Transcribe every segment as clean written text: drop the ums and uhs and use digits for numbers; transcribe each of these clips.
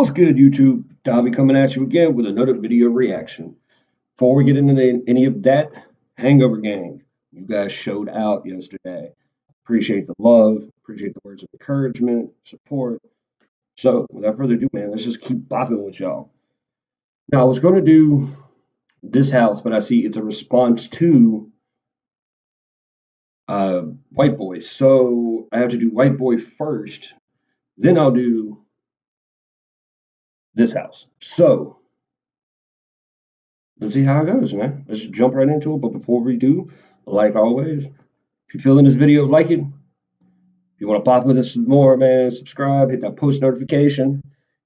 What's good, YouTube? Dobby coming at you again with another video reaction. Before we get into any of that, Hangover Gang, you guys showed out yesterday. Appreciate the love, appreciate the words of encouragement, support. So, without further ado, man, let's just keep bopping with y'all. Now, I was going to do this house, but I see it's a response to Whiteboy. So, I have to do Whiteboy first, then I'll do this house. So, let's see how it goes, man. Let's just jump right into it. But before we do, like always, if you're feeling this video, like it. If you want to pop with us some more, man, subscribe, hit that post notification.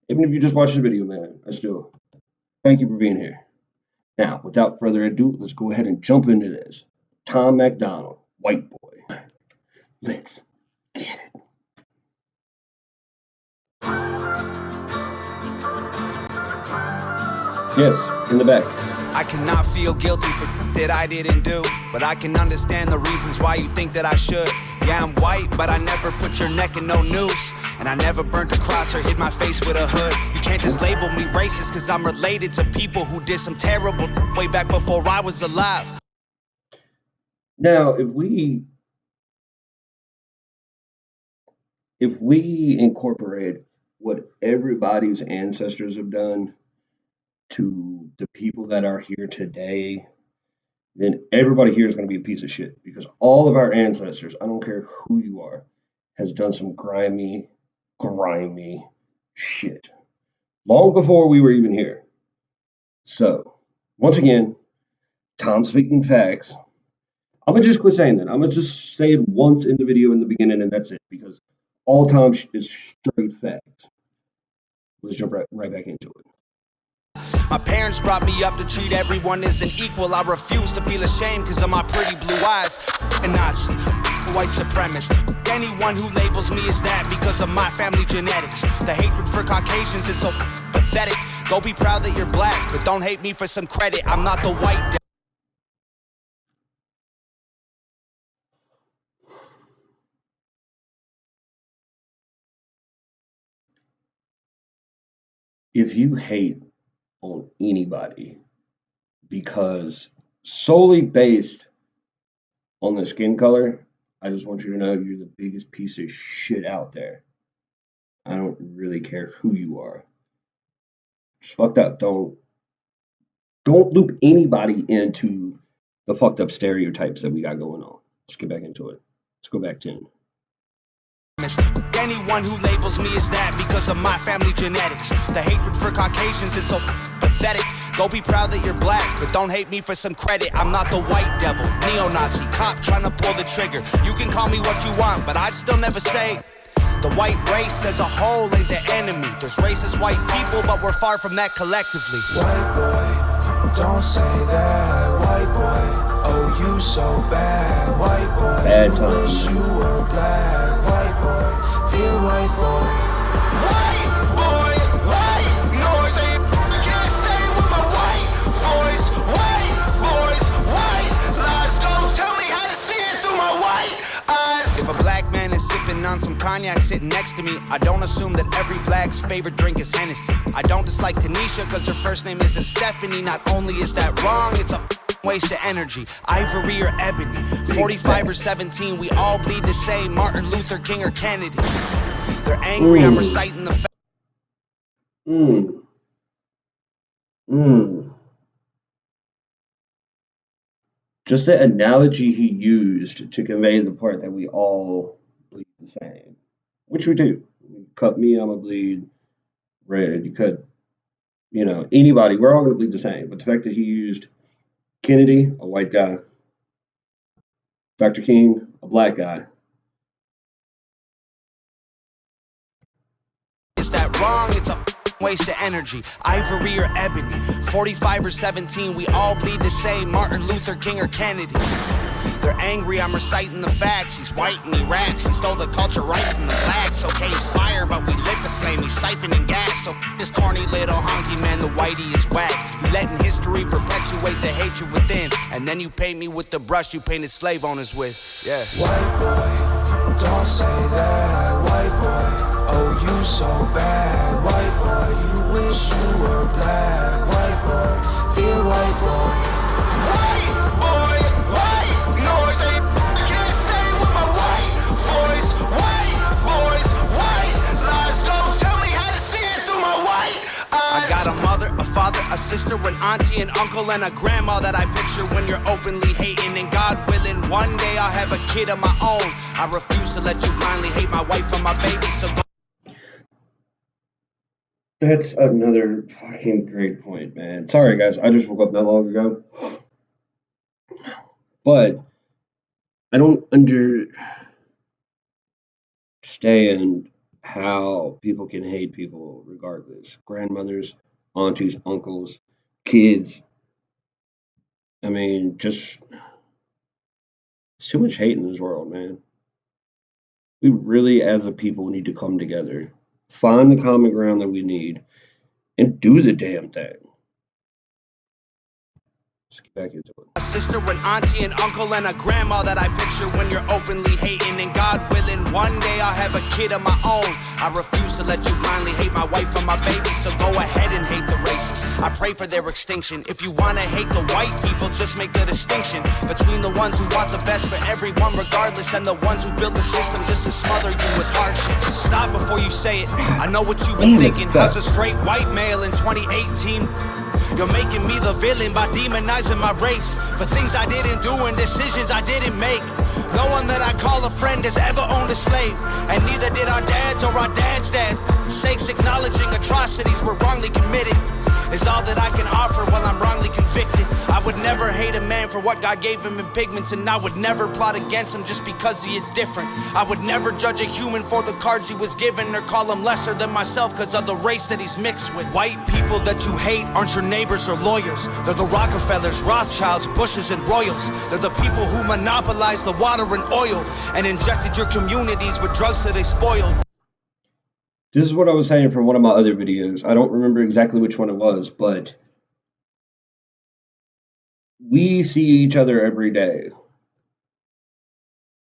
Even if you just watch the video, man, I still thank you for being here. Now, without further ado, let's go ahead and jump into this. Tom MacDonald, Whiteboy. Let's get it. Yes, in the back. I cannot feel guilty for that I didn't do, but I can understand the reasons why you think that I should. Yeah, I'm white, but I never put your neck in no noose, and I never burnt a cross or hid my face with a hood. You can't just label me racist because I'm related to people who did some terrible way back before I was alive. Now, if we incorporate what everybody's ancestors have done to the people that are here today, then everybody here is going to be a piece of shit, because all of our ancestors, I don't care who you are, has done some grimy shit long before we were even here. So, once again, Tom speaking facts. I'm going to just quit saying that. I'm going to just say it once in the video in the beginning, and that's it, because all Tom is straight facts. Let's jump right back into it. My parents brought me up to treat everyone as an equal. I refuse to feel ashamed because of my pretty blue eyes. A Nazi, white supremacist, anyone who labels me as that because of my family genetics. The hatred for Caucasians is so pathetic. Go be proud that you're black, but don't hate me for some credit. I'm not the white devil. If you hate on anybody because solely based on the skin color, I just want you to know you're the biggest piece of shit out there. I don't really care who you are. It's fucked up. Don't loop anybody into the fucked up stereotypes that we got going on. Let's get back into it. Let's go back 10. Anyone who labels me as that because of my family genetics. The hatred for Caucasians is so pathetic. Go be proud that you're black, but don't hate me for some credit. I'm not the white devil, neo-Nazi, cop trying to pull the trigger. You can call me what you want, but I'd still never say the white race as a whole ain't the enemy. There's racist white people, but we're far from that collectively. White boy, don't say that. White boy, oh you so bad. White boy, Bad you wish you were black. White boy, dear white boy. White boy, white noise. I can't say it with my white voice. White boys, white lies. Don't tell me how to see it through my white eyes. If a black man is sipping on some cognac sitting next to me, I don't assume that every black's favorite drink is Hennessy. I don't dislike Tanisha because her first name isn't Stephanie. Not only is that wrong, it's a waste of energy. Ivory or ebony, 45 or 17, we all bleed the same. Martin Luther King or Kennedy. They're angry, I'm reciting the facts. Just the analogy he used to convey the part that we all bleed the same, which we do. You cut me, I'm gonna bleed red. You cut, anybody, we're all gonna bleed the same. But the fact that he used Kennedy, a white guy, Dr. King, a black guy. Is that wrong? It's a waste of energy. Ivory or ebony, 45 or 17, we all bleed the same. Martin Luther King or Kennedy. They're angry, I'm reciting the facts. He's white and he raps and stole the culture right from the blacks. Okay, he's fire, but we lit the flame. He's siphoning gas. So this corny little honky man, the whitey is whack. You letting history perpetuate the hatred within, and then you paint me with the brush you painted slave owners with. Yeah. White boy, don't say that. White boy, oh you so bad. White boy, you sister, an auntie, an uncle, and a grandma that I picture when you're openly hating. And God willing, one day I'll have a kid of my own. I refuse to let you blindly hate my wife and my baby, so go. That's another fucking great point, man. Sorry, guys. I just woke up not long ago. But I don't understand how people can hate people regardless. Grandmothers, aunties, uncles, kids. I mean, just there's too much hate in this world, man. We really, as a people, need to come together, find the common ground that we need, and do the damn thing. Let's get back into it. A sister, an auntie, an uncle, and a grandma that I picture when you're openly hating. And God willing, one day I'll have a kid of my own. I refuse to let you blindly hate my wife and my baby, so go ahead and hate the races. I pray for their extinction. If you wanna hate the white people, just make the distinction between the ones who want the best for everyone regardless, and the ones who build the system just to smother you with hardship. Stop before you say it. I know what you've been thinking. How's a straight white male in 2018? You're making me the villain by demonizing my race for things I didn't do and decisions I didn't make. No one that I call a friend has ever owned a slave, and neither did our dads or our dads' dads. Sakes acknowledging atrocities were wrongly committed is all that I can offer while I'm wrongly convicted. I would never hate a man for what God gave him in pigments, and I would never plot against him just because he is different. I would never judge a human for the cards he was given or call him lesser than myself because of the race that he's mixed with. White people that you hate aren't your neighbors or lawyers. They're the Rockefellers, Rothschilds, Bushes, and Royals. They're the people who monopolized the water and oil and injected your communities with drugs that they spoiled. This is what I was saying from one of my other videos. I don't remember exactly which one it was, but we see each other every day.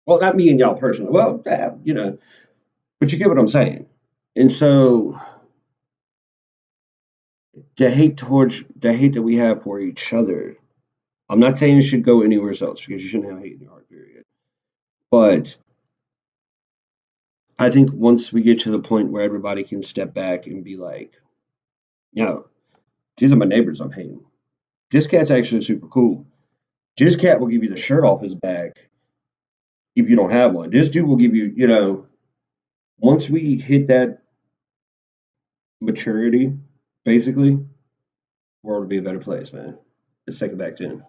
Well, not me and y'all personally. Well, but you get what I'm saying. And so the hate that we have for each other, I'm not saying it should go anywhere else because you shouldn't have hate in your heart, period. But I think once we get to the point where everybody can step back and be like, these are my neighbors I'm hating. This cat's actually super cool. This cat will give you the shirt off his back if you don't have one. This dude will give you, once we hit that maturity, basically, the world will be a better place, man. Let's take it back to him.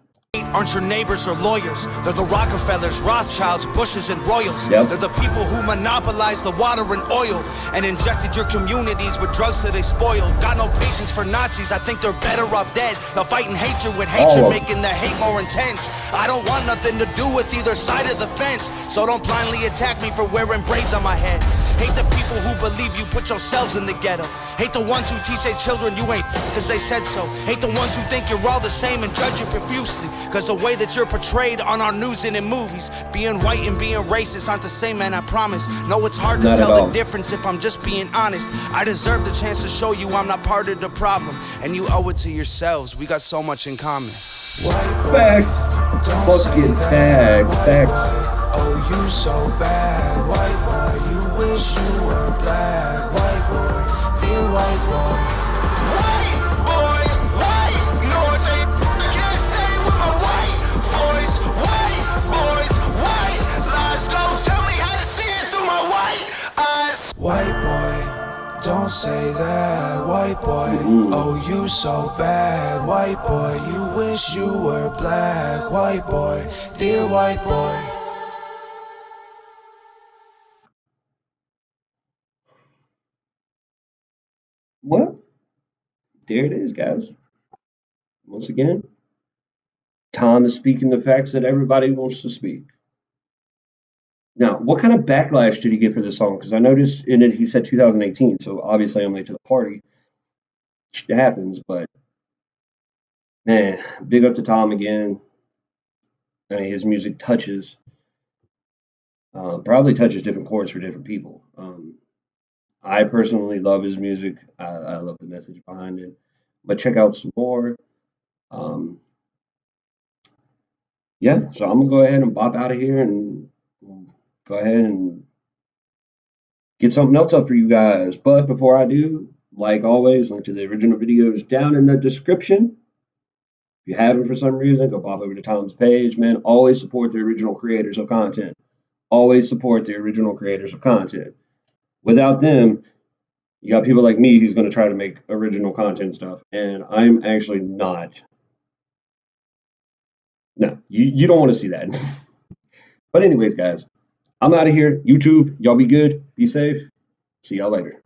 Aren't your neighbors or lawyers. They're the Rockefellers, Rothschilds, Bushes, and Royals. Yep. They're the people who monopolized the water and oil and injected your communities with drugs that they spoiled. Got no patience for Nazis. I think they're better off dead. They'll fight and hatred with hatred, making the hate more intense. I don't want nothing to do with either side of the fence, so don't blindly attack me for wearing braids on my head. Hate the people who believe you put yourselves in the ghetto. Hate the ones who teach their children you ain't cause they said so. Hate the ones who think you're all the same and judge you profusely cause the way that you're portrayed on our news and in movies. Being white and being racist aren't the same, man, I promise. No, it's hard to tell the difference if I'm just being honest. I deserve the chance to show you I'm not part of the problem, and you owe it to yourselves. We got so much in common. White boy, don't say that. White boy, oh you so bad. White boy, you wish you were black. White boy, dear white boy. White boy, white, no I say I can't say with my white voice. White boys, white lies, don't tell me how to see it through my white eyes. White boy, don't say that. White boy, oh you so bad. White boy, you wish you were black. White boy, dear white boy. Well, there it is, guys. Once again, Tom is speaking the facts that everybody wants to speak. Now, what kind of backlash did he get for this song? Because I noticed in it he said 2018, so obviously I'm late to the party. It happens, but man, big up to Tom again. I mean, his music probably touches different chords for different people. I personally love his music. I love the message behind it. But check out some more. Yeah, so I'm gonna go ahead and bop out of here and go ahead and get something else up for you guys. But before I do, Like always, link to the original videos down in the description. If you haven't for some reason, go pop over to Tom's page, man. Always support the original creators of content. Always support the original creators of content. Without them, you got people like me who's going to try to make original content stuff, and I'm actually not. No, you don't want to see that. But anyways, guys, I'm out of here. YouTube, y'all be good, be safe. See y'all later.